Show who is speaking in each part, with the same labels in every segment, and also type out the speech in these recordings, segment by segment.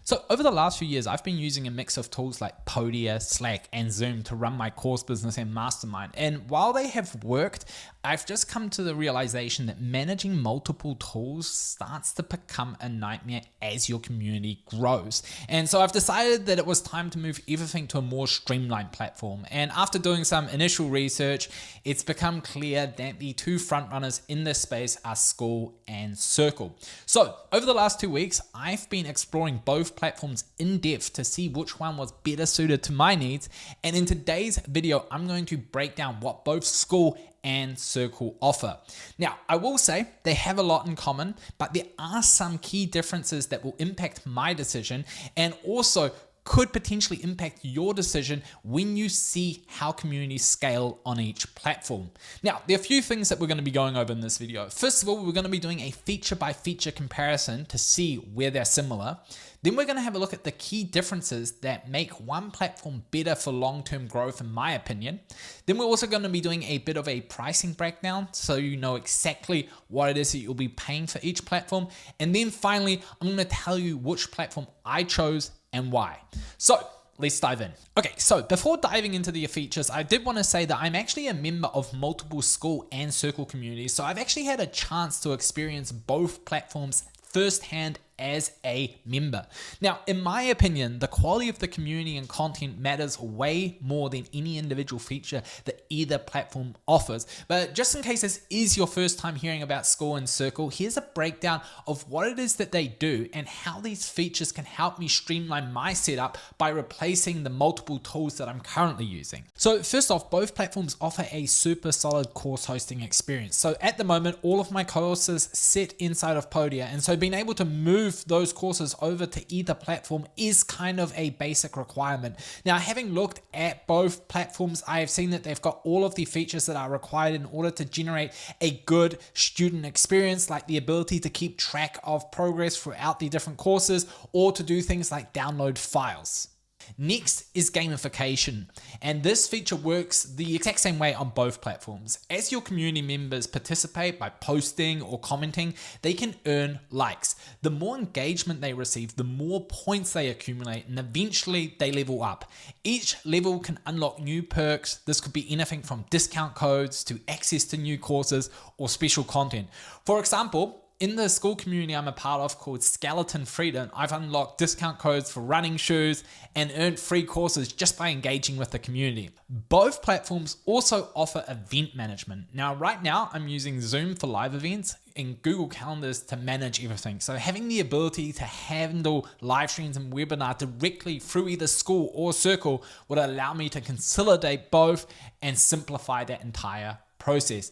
Speaker 1: So over the last few years, I've been using a mix of tools like Podia, Slack, and Zoom to run my course business and mastermind. And while they have worked, I've just come to the realization that managing multiple tools starts to become a nightmare as your community grows. And so I've decided that it was time to move everything to a more streamlined platform. And after doing some initial research, it's become clear that the two frontrunners in this space are Skool and Circle. So over the last 2 weeks, I've been exploring both platforms in depth to see which one was better suited to my needs. And in today's video, I'm going to break down what both Skool and Circle offer. Now, I will say they have a lot in common, but there are some key differences that will impact my decision and also could potentially impact your decision when you see how communities scale on each platform. Now, there are a few things that we're going to be going over in this video. First of all, we're going to be doing a feature by feature comparison to see where they're similar. Then we're going to have a look at the key differences that make one platform better for long-term growth, in my opinion. Then we're also going to be doing a bit of a pricing breakdown so you know exactly what it is that you'll be paying for each platform. And then finally, I'm going to tell you which platform I chose and why. So let's dive in. Okay, so before diving into the features, I did want to say that I'm actually a member of multiple Skool and Circle communities. So I've actually had a chance to experience both platforms firsthand as a member. Now, in my opinion, the quality of the community and content matters way more than any individual feature that either platform offers. But just in case this is your first time hearing about Skool and Circle, here's a breakdown of what it is that they do and how these features can help me streamline my setup by replacing the multiple tools that I'm currently using. So first off, both platforms offer a super solid course hosting experience. So at the moment, all of my courses sit inside of Podia, and so being able to move those courses over to either platform is kind of a basic requirement. Now, having looked at both platforms, I have seen that they've got all of the features that are required in order to generate a good student experience, like the ability to keep track of progress throughout the different courses or to do things like download files. Next is gamification, and this feature works the exact same way on both platforms. As your community members participate by posting or commenting, they can earn likes. The more engagement they receive, the more points they accumulate, and eventually they level up. Each level can unlock new perks. This could be anything from discount codes to access to new courses or special content. For example, in the Skool community I'm a part of called Skeleton Freedom, I've unlocked discount codes for running shoes and earned free courses just by engaging with the community. Both platforms also offer event management. Now, right now I'm using Zoom for live events and Google Calendars to manage everything. So having the ability to handle live streams and webinar directly through either Skool or Circle would allow me to consolidate both and simplify that entire process.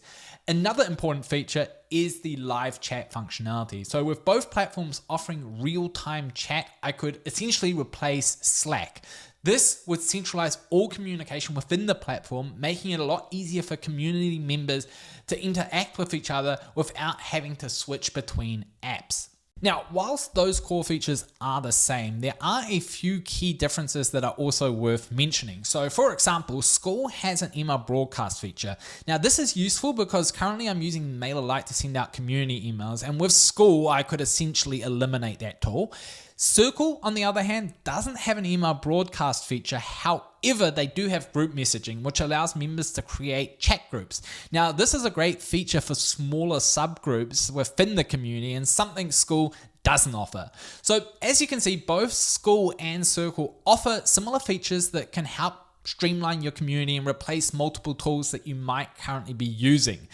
Speaker 1: Another important feature is the live chat functionality. So with both platforms offering real-time chat, I could essentially replace Slack. This would centralize all communication within the platform, making it a lot easier for community members to interact with each other without having to switch between apps. Now, whilst those core features are the same, there are a few key differences that are also worth mentioning. So for example, Skool has an email broadcast feature. Now this is useful because currently I'm using MailerLite to send out community emails, and with Skool, I could essentially eliminate that tool. Circle, on the other hand, doesn't have an email broadcast feature. However, they do have group messaging, which allows members to create chat groups. Now, this is a great feature for smaller subgroups within the community and something Skool doesn't offer. So as you can see, both Skool and Circle offer similar features that can help streamline your community and replace multiple tools that you might currently be using.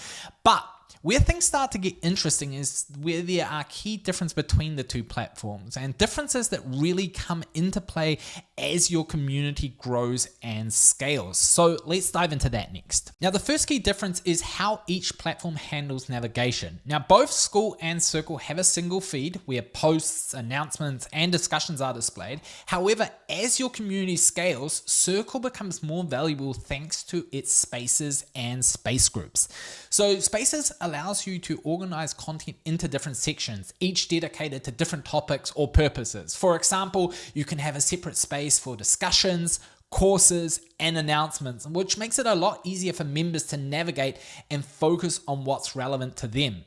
Speaker 1: But where things start to get interesting is where there are key differences between the two platforms and differences that really come into play as your community grows and scales. So let's dive into that next. Now, the first key difference is how each platform handles navigation. Now, both Skool and Circle have a single feed where posts, announcements, and discussions are displayed. However, as your community scales, Circle becomes more valuable thanks to its spaces and space groups. So spaces allows you to organize content into different sections, each dedicated to different topics or purposes. For example, you can have a separate space for discussions, courses, and announcements, which makes it a lot easier for members to navigate and focus on what's relevant to them.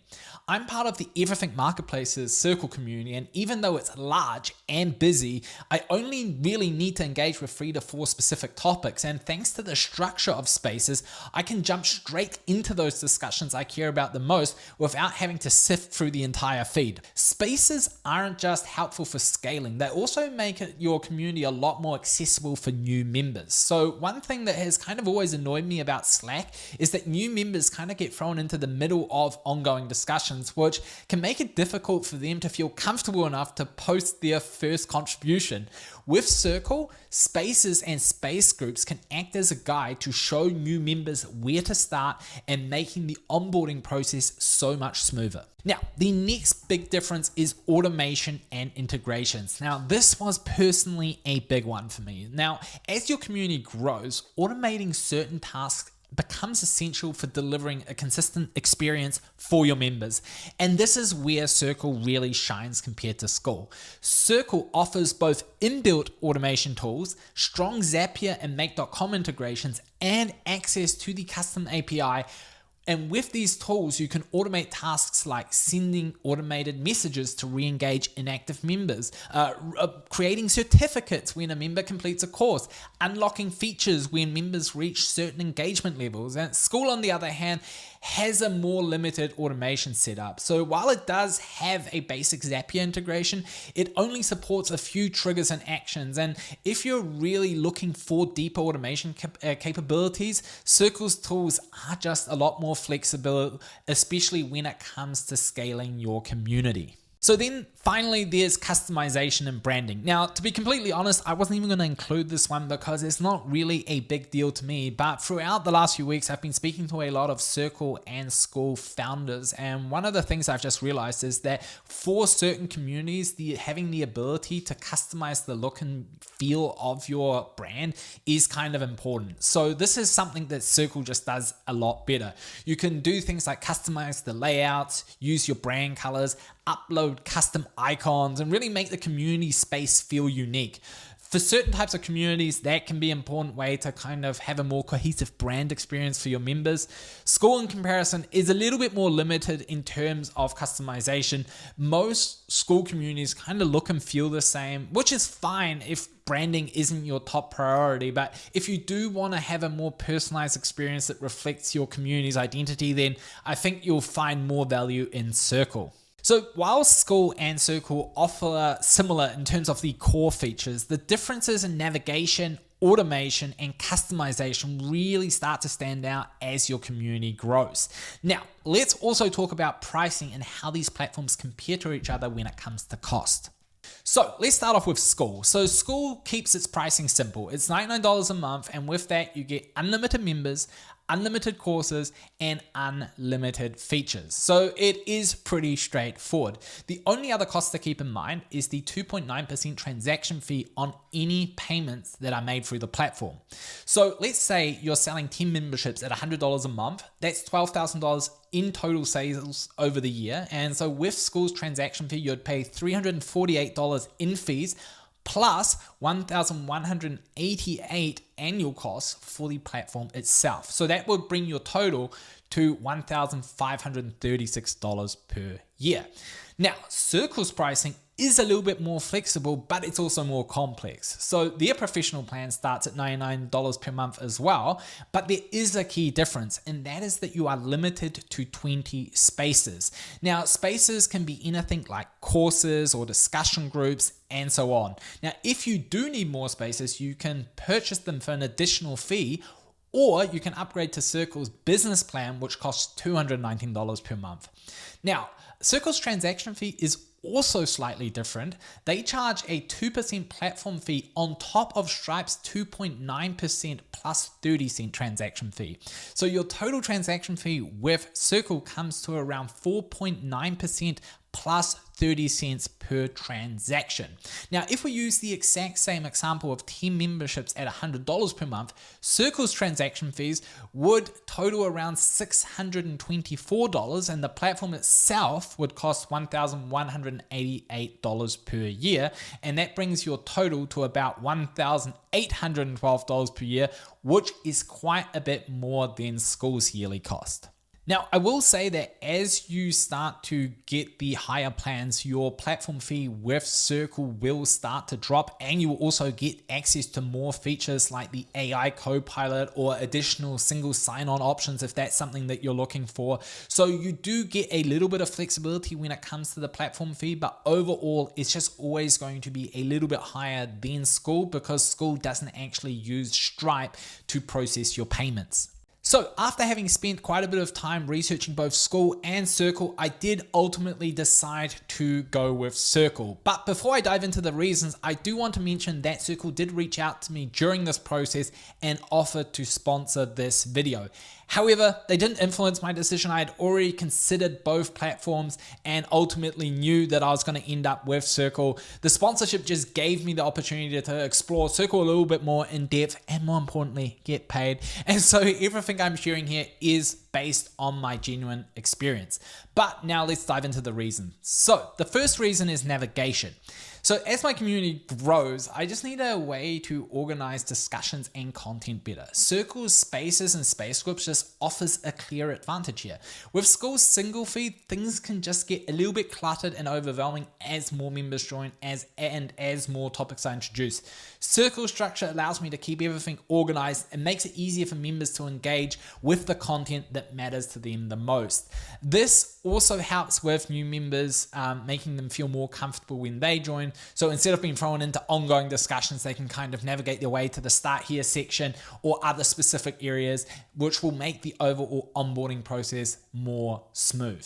Speaker 1: I'm part of the Everything Marketplace's Circle community, and even though it's large and busy, I only really need to engage with 3 to 4 specific topics, and thanks to the structure of Spaces, I can jump straight into those discussions I care about the most without having to sift through the entire feed. Spaces aren't just helpful for scaling, they also make your community a lot more accessible for new members. So one thing that has kind of always annoyed me about Slack is that new members kind of get thrown into the middle of ongoing discussions, which can make it difficult for them to feel comfortable enough to post their first contribution. With Circle, Spaces and Space Groups can act as a guide to show new members where to start and making the onboarding process so much smoother. Now, the next big difference is automation and integrations. Now, this was personally a big one for me. Now, as your community grows, automating certain tasks becomes essential for delivering a consistent experience for your members. And this is where Circle really shines compared to Skool. Circle offers both inbuilt automation tools, strong Zapier and Make.com integrations, and access to the custom API. And with these tools, you can automate tasks like sending automated messages to re-engage inactive members, creating certificates when a member completes a course, unlocking features when members reach certain engagement levels. And Skool, on the other hand, has a more limited automation setup. So while it does have a basic Zapier integration, it only supports a few triggers and actions. And if you're really looking for deeper automation capabilities, Circle's tools are just a lot more flexible, especially when it comes to scaling your community. So then finally, there's customization and branding. Now, to be completely honest, I wasn't even going to include this one because it's not really a big deal to me. But throughout the last few weeks, I've been speaking to a lot of Circle and Skool founders. And one of the things I've just realized is that for certain communities, having the ability to customize the look and feel of your brand is kind of important. So this is something that Circle just does a lot better. You can do things like customize the layouts, use your brand colors, upload custom icons, and really make the community space feel unique. For certain types of communities, that can be an important way to kind of have a more cohesive brand experience for your members. Skool, in comparison, is a little bit more limited in terms of customization. Most Skool communities kind of look and feel the same, which is fine if branding isn't your top priority. But if you do want to have a more personalized experience that reflects your community's identity, then I think you'll find more value in Circle. So while Skool and Circle offer similar in terms of the core features, the differences in navigation, automation, and customization really start to stand out as your community grows. Now, let's also talk about pricing and how these platforms compare to each other when it comes to cost. So let's start off with Skool. So Skool keeps its pricing simple. It's $99 a month, and with that you get unlimited members, unlimited courses, and unlimited features. So it is pretty straightforward. The only other cost to keep in mind is the 2.9% transaction fee on any payments that are made through the platform. So let's say you're selling 10 memberships at $100 a month. That's $12,000 in total sales over the year. And so with Skool's transaction fee, you'd pay $348 in fees, plus $1,188 annual costs for the platform itself. So that would bring your total to $1,536 per year. Now, Circle's pricing is a little bit more flexible, but it's also more complex. So their professional plan starts at $99 per month as well, but there is a key difference, and that is that you are limited to 20 spaces. Now, spaces can be anything like courses or discussion groups and so on. Now, if you do need more spaces, you can purchase them for an additional fee, or you can upgrade to Circle's business plan, which costs $219 per month. Now, Circle's transaction fee is also slightly different. They charge a 2% platform fee on top of Stripe's 2.9% plus 30-cent transaction fee. So your total transaction fee with Circle comes to around 4.9% plus 30 cents per transaction. Now, if we use the exact same example of 10 memberships at $100 per month, Circle's transaction fees would total around $624, and the platform itself would cost $1,188 per year, and that brings your total to about $1,812 per year, which is quite a bit more than Skool's yearly cost. Now, I will say that as you start to get the higher plans, your platform fee with Circle will start to drop, and you will also get access to more features like the AI Copilot or additional single sign-on options if that's something that you're looking for. So you do get a little bit of flexibility when it comes to the platform fee, but overall, it's just always going to be a little bit higher than Skool because Skool doesn't actually use Stripe to process your payments. So after having spent quite a bit of time researching both Skool and Circle, I did ultimately decide to go with Circle. But before I dive into the reasons, I do want to mention that Circle did reach out to me during this process and offered to sponsor this video. However, they didn't influence my decision. I had already considered both platforms and ultimately knew that I was going to end up with Circle. The sponsorship just gave me the opportunity to explore Circle a little bit more in depth and more importantly, get paid. And so everything I'm sharing here is based on my genuine experience. But now let's dive into the reasons. So the first reason is navigation. So as my community grows, I just need a way to organize discussions and content better. Circle's spaces and space groups just offers a clear advantage here. With Skool's single feed, things can just get a little bit cluttered and overwhelming as more members join and as more topics are introduced. Circle structure allows me to keep everything organized and makes it easier for members to engage with the content that matters to them the most. This also helps with new members, making them feel more comfortable when they join. So instead of being thrown into ongoing discussions, they can kind of navigate their way to the start here section or other specific areas, which will make the overall onboarding process more smooth.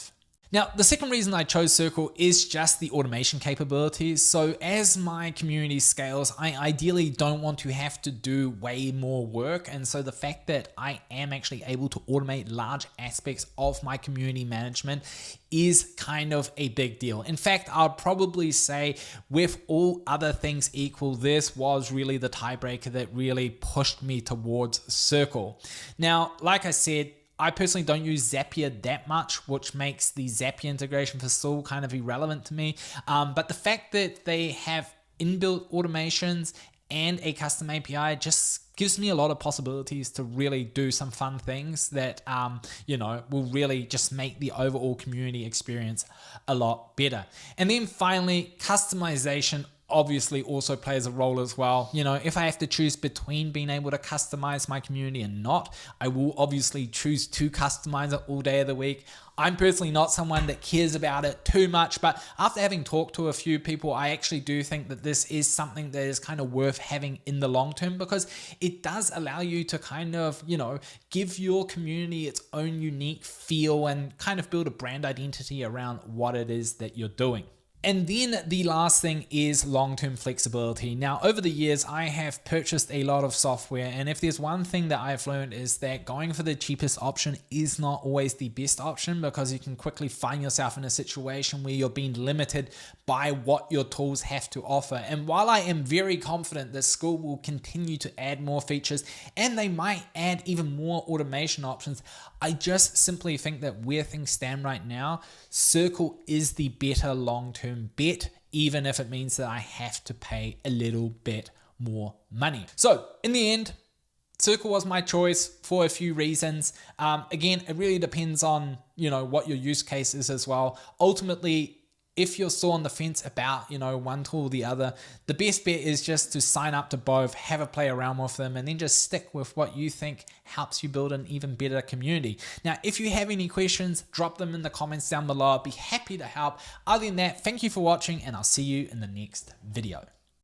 Speaker 1: Now, the second reason I chose Circle is just the automation capabilities. So as my community scales, I ideally don't want to have to do way more work. And so the fact that I am actually able to automate large aspects of my community management is kind of a big deal. In fact, I'll probably say with all other things equal, this was really the tiebreaker that really pushed me towards Circle. Now, like I said, I personally don't use Zapier that much, which makes the Zapier integration for Skool kind of irrelevant to me. But the fact that they have inbuilt automations and a custom API just gives me a lot of possibilities to really do some fun things that, will really just make the overall community experience a lot better. And then finally, customization obviously also plays a role as well. If I have to choose between being able to customize my community and not, I will obviously choose to customize it all day of the week. I'm personally not someone that cares about it too much, but after having talked to a few people, I actually do think that this is something that is kind of worth having in the long term because it does allow you to kind of, give your community its own unique feel and kind of build a brand identity around what it is that you're doing. And then the last thing is long-term flexibility. Now, over the years, I have purchased a lot of software, and if there's one thing that I've learned is that going for the cheapest option is not always the best option because you can quickly find yourself in a situation where you're being limited by what your tools have to offer. And while I am very confident that Skool will continue to add more features and they might add even more automation options, I just simply think that where things stand right now, Circle is the better long-term bet, even if it means that I have to pay a little bit more money. So in the end, Circle was my choice for a few reasons. Again, it really depends on, what your use case is as well. Ultimately, if you're still on the fence about, one tool or the other, the best bet is just to sign up to both, have a play around with them, and then just stick with what you think helps you build an even better community. Now, if you have any questions, drop them in the comments down below. I'd be happy to help. Other than that, thank you for watching, and I'll see you in the next video.